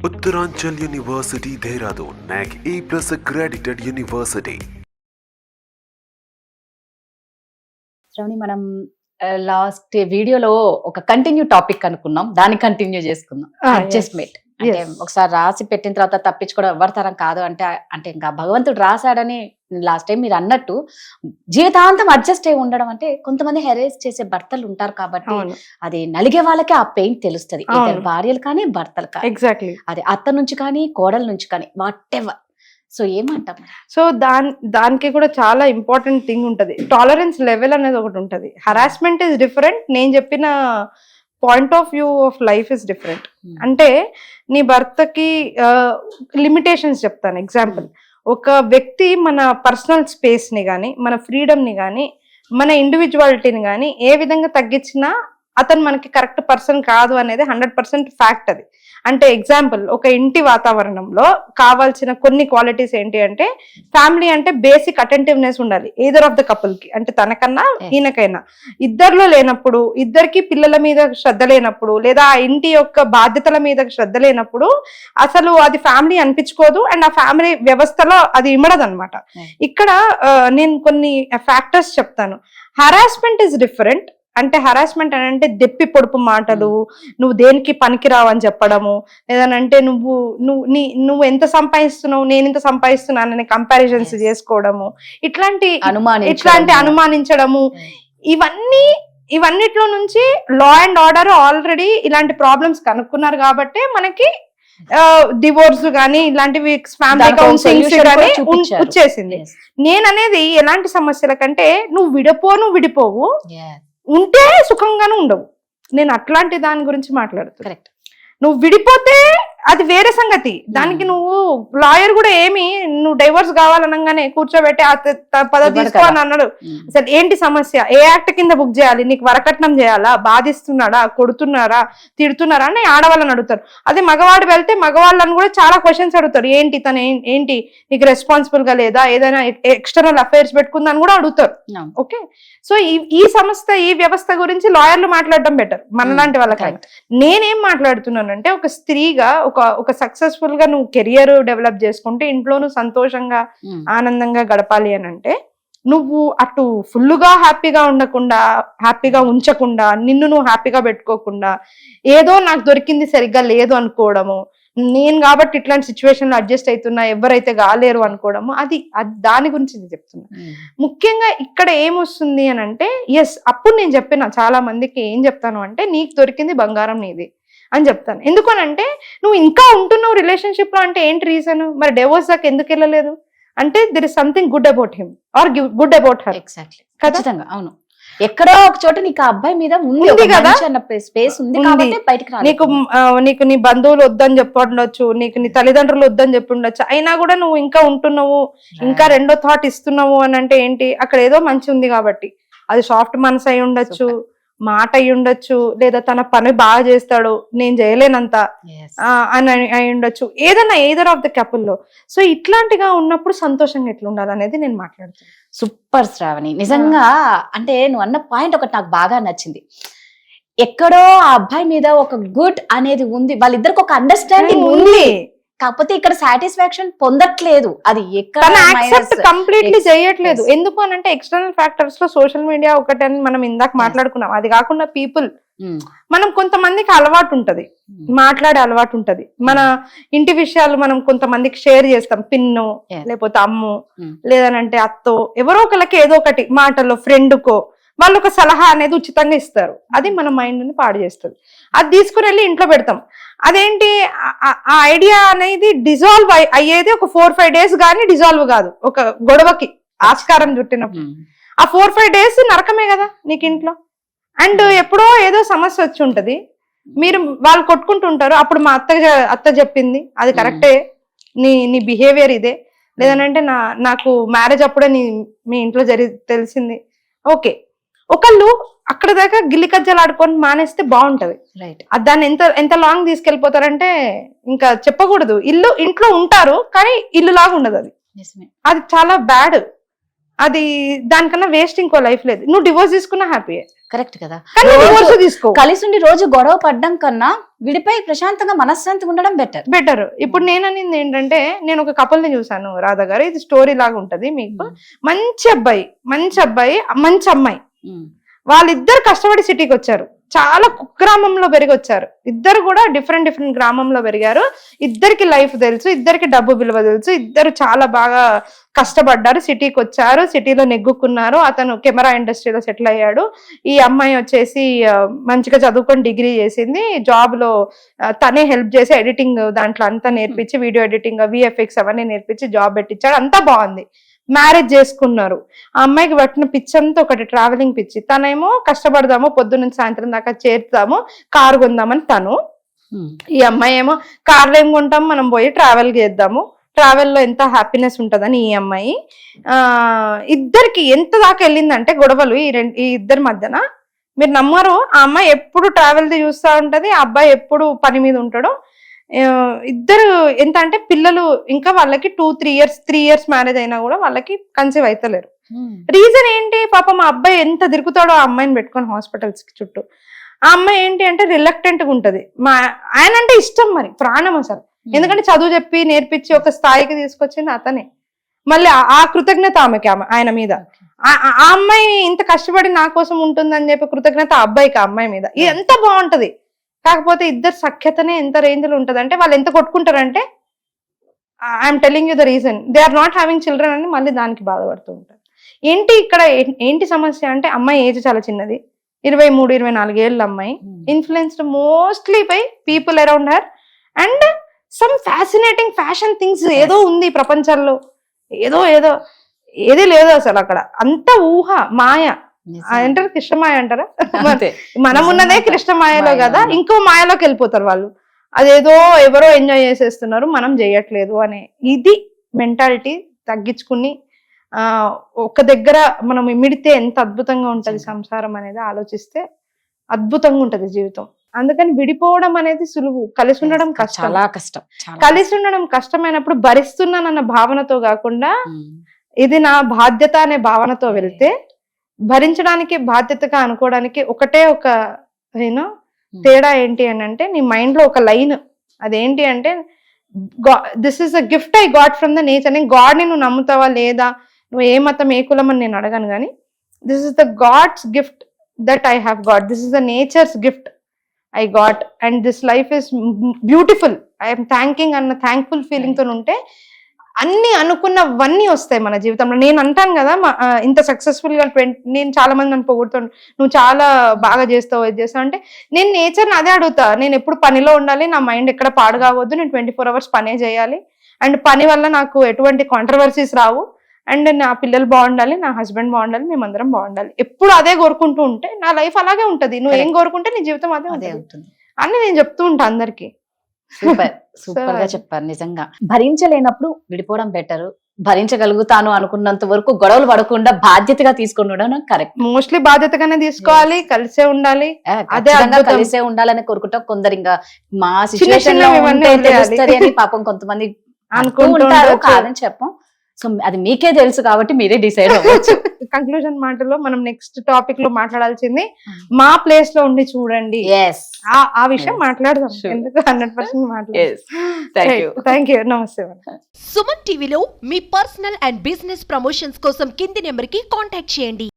Uttaranchal University, Dehradun, NAC A+ accredited university. Shravani, మనం last వీడియోలో ఒక కంటిన్యూ టాపిక్ అనుకున్నాం, దాన్ని కంటిన్యూ చేసుకుందాం. అడ్జస్ట్మెంట్ అంటే ఒకసారి రాసి పెట్టిన తర్వాత తప్పించుకోవడం ఎవరి తరం కాదు. అంటే ఇంకా భగవంతుడు రాశాడని లాస్ట్ టైం మీరు అన్నట్టు జీవితాంతం అడ్జస్ట్ అయి ఉండడం అంటే, కొంతమంది హెరేస్ చేసే భర్తలు ఉంటారు కాబట్టి అది నలిగే వాళ్ళకే ఆ పెయిన్ తెలుస్తుంది. భార్యలు కానీ భర్తలు కానీ, ఎగ్జాక్ట్లీ అది అత్త నుంచి కానీ కోడల నుంచి కానీ, వాట్ ఎవర్. సో ఏమంటాం? సో దానికి కూడా చాలా ఇంపార్టెంట్ థింగ్ ఉంటది, టాలరెన్స్ లెవెల్ అనేది ఒకటి ఉంటది. హరాస్మెంట్ ఈస్ డిఫరెంట్, నేను చెప్పిన point of view of life is different. అంటే నీ భర్తకి లిమిటేషన్స్ చెప్తాను. ఎగ్జాంపుల్, ఒక వ్యక్తి మన పర్సనల్ స్పేస్ ని కానీ, మన ఫ్రీడమ్ ని కానీ, మన ఇండివిజువాలిటీని కానీ ఏ విధంగా తగ్గించినా అతను మనకి కరెక్ట్ పర్సన్ కాదు అనేది 100% ఫ్యాక్ట్. అది అంటే ఎగ్జాంపుల్, ఒక ఇంటి వాతావరణంలో కావాల్సిన కొన్ని క్వాలిటీస్ ఏంటి అంటే, ఫ్యామిలీ అంటే బేసిక్ అటెంటివ్నెస్ ఉండాలి ఎయిదర్ ఆఫ్ ద కపుల్ కి, అంటే తనకన్నా ఈయనకైనా. ఇద్దరిలో లేనప్పుడు, ఇద్దరికి పిల్లల మీద శ్రద్ధ లేనప్పుడు, లేదా ఆ ఇంటి యొక్క బాధ్యతల మీద శ్రద్ధ లేనప్పుడు అసలు అది ఫ్యామిలీ అనిపించుకోదు, అండ్ ఆ ఫ్యామిలీ వ్యవస్థలో అది ఇమడదు అనమాట. ఇక్కడ నేను కొన్ని ఫ్యాక్టర్స్ చెప్తాను. Harassment is different. అంటే హరాస్మెంట్ అని అంటే దెప్పి పొడుపు మాటలు, నువ్వు దేనికి పనికిరావు అని చెప్పడము, లేదనంటే నువ్వు ఎంత సంపాదిస్తున్నావు, నేను ఇంత సంపాదిస్తున్నానని కంపారిజన్స్ చేసుకోవడము, ఇట్లాంటి అనుమానించడము, ఇవన్నిట్లో నుంచి లా అండ్ ఆర్డర్ ఆల్రెడీ ఇలాంటి ప్రాబ్లమ్స్ కనుక్కున్నారు కాబట్టి మనకి డివోర్స్ గానీ ఇలాంటివి ఫ్యామిలీ కౌన్సిలింగ్స్ గానీ వచ్చేసింది. నేననేది ఎలాంటి సమస్యల కంటే, నువ్వు విడిపోవు, ఉంటే సుఖంగానే ఉండవు. నేను అట్లాంటి దాని గురించి మాట్లాడుతున్నా. కరెక్ట్. నువ్వు విడిపోతే అది వేరే సంగతి. దానికి నువ్వు లాయర్ కూడా ఏమి, నువ్వు డైవర్స్ కావాలనగానే కూర్చోబెట్టి పదవి తీసుకో అని అన్నాడు. అసలు ఏంటి సమస్య, ఏ యాక్ట్ కింద బుక్ చేయాలి, నీకు వరకట్నం చేయాలా, బాధిస్తున్నాడా, కొడుతున్నారా, తిడుతున్నారా అని ఆడవాళ్ళని అడుగుతారు. అదే మగవాడు వెళ్తే మగవాళ్ళని కూడా చాలా క్వశ్చన్స్ అడుగుతారు. ఏంటి తను ఏంటి నీకు రెస్పాన్సిబుల్ గా లేదా, ఏదైనా ఎక్స్టర్నల్ అఫైర్స్ పెట్టుకుందని కూడా అడుగుతారు. ఓకే, సో ఈ సంస్థ ఈ వ్యవస్థ గురించి లాయర్లు మాట్లాడడం బెటర్ మనలాంటి వాళ్ళకైనా. నేనేం మాట్లాడుతున్నానంటే, ఒక స్త్రీగా ఒక సక్సెస్ఫుల్ గా నువ్వు కెరియర్ డెవలప్ చేసుకుంటే ఇంట్లో నువ్వు సంతోషంగా ఆనందంగా గడపాలి అని అంటే, నువ్వు అటు ఫుల్గా హ్యాపీగా ఉండకుండా, హ్యాపీగా ఉంచకుండా, నిన్ను నువ్వు హ్యాపీగా పెట్టుకోకుండా, ఏదో నాకు దొరికింది సరిగ్గా లేదు అనుకోవడము, నేను కాబట్టి ఇట్లాంటి సిచ్యువేషన్ లో అడ్జస్ట్ అవుతున్నా, ఎవరైతే కాలేరు అనుకోవడము, అది దాని గురించి నేను చెప్తున్నా. ముఖ్యంగా ఇక్కడ ఏమొస్తుంది అని అంటే, ఎస్ అప్పుడు నేను చెప్పిన చాలా మందికి ఏం చెప్తాను అంటే, నీకు దొరికింది బంగారం నీది అని చెప్తాను. ఎందుకనంటే, నువ్వు ఇంకా ఉంటున్నావు రిలేషన్షిప్ లో అంటే ఏంటి రీజన్, మరి డివోర్స్ దాకా ఎందుకు వెళ్ళలేదు అంటే, there is something good about him or good about her. Exactly, ఖచ్చితంగా. అవును, ఎక్కడో ఒక చోట నీకు ఆ అబ్బాయి మీద ఉంది కదా స్పేస్ ఉంది కాబట్టి బయటికి రాలేదు. నీకు నీ బంధువులు వద్దని చెప్పండొచ్చు, నీకు నీ తల్లిదండ్రులు వద్దని చెప్పుండొచ్చు, అయినా కూడా నువ్వు ఇంకా ఉంటున్నావు, ఇంకా రెండో థాట్ ఇస్తున్నావు అని అంటే ఏంటి, అక్కడ ఏదో మంచి ఉంది కాబట్టి. అది సాఫ్ట్ మనసు అయి ఉండొచ్చు, మాట అయి ఉండొచ్చు, లేదా తన పని బాగా చేస్తాడు, నేను చేయలేనంత అని అయి ఉండొచ్చు, ఏదన్నా ఎయిదర్ ఆఫ్ ద కపుల్లో. సో ఇట్లాంటిగా ఉన్నప్పుడు సంతోషంగా ఎట్లా ఉండాలి అనేది నేను మాట్లాడుతున్నాను. సూపర్ శ్రావణి, నిజంగా. అంటే నువ్వు అన్న పాయింట్ ఒకటి నాకు బాగా నచ్చింది. ఎక్కడో ఆ అబ్బాయి మీద ఒక గుడ్ అనేది ఉంది, వాళ్ళిద్దరికి ఒక అండర్స్టాండింగ్ ఉంది, కాకపోతే ఇక్కడ సాటిస్ఫాక్షన్ పొందట్లేదు. అది కంప్లీట్లీ చేయట్లేదు. ఎందుకు అని అంటే, ఎక్స్టర్నల్ ఫ్యాక్టర్స్ లో సోషల్ మీడియా ఒకటని మనం ఇందాక మాట్లాడుకున్నాం. అది కాకుండా పీపుల్, మనం కొంతమందికి అలవాటు ఉంటది, మాట్లాడే అలవాటు ఉంటది, మన ఇంటి విషయాలు మనం కొంతమందికి షేర్ చేస్తాం, పిన్ను లేకపోతే అమ్ము లేదనంటే అత్తో, ఎవరో ఒకళ్ళకి ఏదో ఒకటి మాటలో ఫ్రెండ్కో వాళ్ళు ఒక సలహా అనేది ఉచితంగా ఇస్తారు. అది మన మైండ్ ని పాడు చేస్తుంది. అది తీసుకుని వెళ్ళి ఇంట్లో పెడతాం. అదేంటి, ఆ ఐడియా అనేది డిజాల్వ్ అయ్యేది ఒక 4-5 days కానీ డిజాల్వ్ కాదు. ఒక గొడవకి ఆస్కారం చుట్టినప్పుడు ఆ 4-5 days నరకమే కదా నీకు ఇంట్లో. అండ్ ఎప్పుడో ఏదో సమస్య వచ్చి ఉంటది, వాళ్ళు కొట్టుకుంటుంటారు, అప్పుడు మా అత్త చెప్పింది అది కరెక్టే, నీ బిహేవియర్ ఇదే, లేదనంటే నాకు మ్యారేజ్ అప్పుడే మీ ఇంట్లో తెలిసింది. ఓకే, ఒకళ్ళు అక్కడ దాకా గిల్లి కజ్జలు ఆడుకొని మానేస్తే బాగుంటది. దాన్ని ఎంత లాంగ్ తీసుకెళ్లిపోతారంటే ఇంకా చెప్పకూడదు. ఇంట్లో ఉంటారు కానీ ఇల్లు లాగా ఉండదు. అది చాలా బ్యాడ్. అది దానికన్నా వేస్ట్ ఇంకో లైఫ్ లేదు. నువ్వు డివోర్స్ తీసుకున్నా హ్యాపీ, కరెక్ట్ కదా. కానీ డివోర్స్ తీసుకో. కలిసి ఉండి రోజు గొడవ పడ్డం కన్నా విడిపోయి ప్రశాంతంగా మనశ్శాంతిగా ఉండడం బెటర్. ఇప్పుడు నేను అనేది ఏంటంటే, నేను ఒక కపుల్ ని చూసాను రాధా గారు, ఇది స్టోరీ లాగా ఉంటది మీకు. మంచి అబ్బాయి, మంచి అమ్మాయి, వాళ్ళిద్దరు కష్టపడి సిటీకి వచ్చారు. చాలా కుగ్రామంలో పెరిగి వచ్చారు. ఇద్దరు కూడా డిఫరెంట్ గ్రామంలో పెరిగారు. ఇద్దరికి లైఫ్ తెలుసు, ఇద్దరికి డబ్బు విలువ తెలుసు. ఇద్దరు చాలా బాగా కష్టపడ్డారు, సిటీకి వచ్చారు, సిటీలో నెగ్గుకున్నారు. అతను కెమెరా ఇండస్ట్రీలో సెటిల్ అయ్యాడు. ఈ అమ్మాయి వచ్చేసి మంచిగా చదువుకొని డిగ్రీ చేసింది. జాబ్ లో తనే హెల్ప్ చేసి ఎడిటింగ్ దాంట్లో అంతా నేర్పించి, వీడియో ఎడిటింగ్, విఎఫ్ఎక్స్ అవన్నీ నేర్పించి జాబ్ పెట్టించాడు. అంతా బాగుంది. మ్యారేజ్ చేసుకున్నారు. ఆ అమ్మాయికి పట్టిన పిచ్చి అంతా ఒకటి ట్రావెలింగ్ పిచ్చి. తనేమో కష్టపడదాము, పొద్దు నుంచి సాయంత్రం దాకా చేరుతాము, కారు కొందామని తను. ఈ అమ్మాయి ఏమో కార్లో ఏం కొంటాం, మనం పోయి ట్రావెల్ చేద్దాము, ట్రావెల్లో ఎంత హ్యాపీనెస్ ఉంటుందని ఈ అమ్మాయి. ఇద్దరికి ఎంత దాకా వెళ్ళిందంటే గొడవలు ఈ ఇద్దరి మధ్యన. మీరు నమ్మరు, ఆ అమ్మాయి ఎప్పుడు ట్రావెల్ది చూస్తూ ఉంటది, ఆ అబ్బాయి ఎప్పుడు పని మీద ఉంటాడు. ఇద్దరు ఎంత అంటే పిల్లలు ఇంకా వాళ్ళకి 3 ఇయర్స్ మ్యారేజ్ అయినా కూడా వాళ్ళకి కన్సీవ్ అవుతలేరు. రీజన్ ఏంటి? పాపం మా అబ్బాయి ఎంత తిరుగుతాడో ఆ అమ్మాయిని పెట్టుకొని హాస్పిటల్స్ కి చుట్టూ. ఆ అమ్మాయి ఏంటి అంటే రిలక్టెంట్ గా ఉంటది. ఆయన అంటే ఇష్టం, మరి ప్రాణం అసలు. ఎందుకంటే చదువు చెప్పి నేర్పించి ఒక స్థాయికి తీసుకొచ్చింది అతనే. మళ్ళీ ఆ కృతజ్ఞత ఆమెకి ఆయన మీద. ఆ అమ్మాయి ఇంత కష్టపడి నా కోసం ఉంటుందని చెప్పి కృతజ్ఞత ఆ అబ్బాయికి ఆ అమ్మాయి మీద. ఇది ఎంత బాగుంటది. కాకపోతే ఇద్దరు సఖ్యతనే ఎంత రేంజ్ లో ఉంటది అంటే, వాళ్ళు ఎంత కొట్టుకుంటారంటే, I'm telling you the reason, they are not having children అని మళ్ళీ దానికి బాధపడుతూ ఉంటారు. ఏంటి సమస్య అంటే, అమ్మాయి ఏజ్ చాలా చిన్నది, 23-24 ఏళ్ళ అమ్మాయి. Influenced mostly by people around her and some fascinating fashion things ఏదో ఉంది ప్రపంచంలో. ఏది లేదు అసలు అక్కడ. అంత ఊహ, మాయ అంటారు, కృష్ణమాయ అంటారా? మనం ఉన్నదే కృష్ణమాయలో కదా, ఇంకో మాయలోకి వెళ్ళిపోతారు వాళ్ళు. అదేదో ఎవరో ఎంజాయ్ చేసేస్తున్నారు, మనం చేయట్లేదు అనే ఇది మెంటాలిటీ తగ్గించుకుని ఒక దగ్గర మనం ఇమిడితే ఎంత అద్భుతంగా ఉంటది సంసారం అనేది ఆలోచిస్తే అద్భుతంగా ఉంటది జీవితం. అందుకని విడిపోవడం అనేది సులువు, కలిసి ఉండడం కష్టం. చాలా కష్టం. కలిసి ఉండడం కష్టమైనప్పుడు భరిస్తున్నానన్న భావనతో కాకుండా ఇది నా బాధ్యత అనే భావనతో వెళ్తే, భరించడానికి బాధ్యతగా అనుకోవడానికి ఒకటే ఒక తేడా ఏంటి అని అంటే, నీ మైండ్ లో ఒక లైన్, అదేంటి అంటే, this is a gift I got from the nature. నేను గాడ్ ని నువ్వు నమ్ముతావా లేదా, నువ్వు ఏ మతం ఏ కులం అని నేను అడగను, కానీ this is the God's gift that I have got, this is the nature's gift I got and this life is beautiful, I'm thanking అన్న థ్యాంక్ఫుల్ ఫీలింగ్ తో ఉంటే అన్ని అనుకున్నవన్నీ వస్తాయి మన జీవితంలో. నేను అంటాను కదా, ఇంత సక్సెస్ఫుల్ గా నేను చాలా మంది నన్ను పొగుడుతాను, నువ్వు చాలా బాగా చేస్తావు, ఇది చేస్తావు అంటే, నేను నేచర్ని అదే అడుగుతా. నేను ఎప్పుడు పనిలో ఉండాలి, నా మైండ్ ఎక్కడ పాడు కావద్దు, నేను 24 hours పనే చేయాలి, అండ్ పని వల్ల నాకు ఎటువంటి కాంట్రవర్సీస్ రావు, అండ్ నా పిల్లలు బాగుండాలి, నా హస్బెండ్ బాగుండాలి, మేమందరం బాగుండాలి. ఎప్పుడు అదే కోరుకుంటూ ఉంటే నా లైఫ్ అలాగే ఉంటది. నువ్వు ఏం కోరుకుంటే నీ జీవితం అదే ఉంటుంది అని నేను చెప్తూ ఉంటా అందరికి. సూపర్ గా చెప్పారు. నిజంగా భరించలేనప్పుడు విడిపోవడం బెటర్, భరించగలుగుతాను అనుకున్నంత వరకు గొడవలు పడకుండా బాధ్యతగా తీసుకుని కరెక్ట్. మోస్ట్లీ బాధ్యతగా తీసుకోవాలి, కలిసే ఉండాలి, అదే కలిసే ఉండాలని కోరుకుంటాం. కొందరు ఇంకా మా సిచ్యువేషన్ లో తెలుస్తుంది అని పాపం కొంతమంది అనుకుంటారు, కాదని చెప్పం. సో అది మీకే తెలుసు కాబట్టి మీరే డిసైడ్ అవ్వచ్చు. కంక్లూజన్ మాటలో మనం నెక్స్ట్ టాపిక్ లో మాట్లాడాల్సింది మా ప్లేస్ లో ఉండి చూడండి, ఆ విషయం మాట్లాడదాం. ఎందుకు 100% మాట్లాడదాం. Thank you. నమస్తే. సుమన్ టీవీలో మీ పర్సనల్ అండ్ బిజినెస్ ప్రమోషన్స్ కోసం కింది నెంబర్ కి కాంటాక్ట్ చేయండి.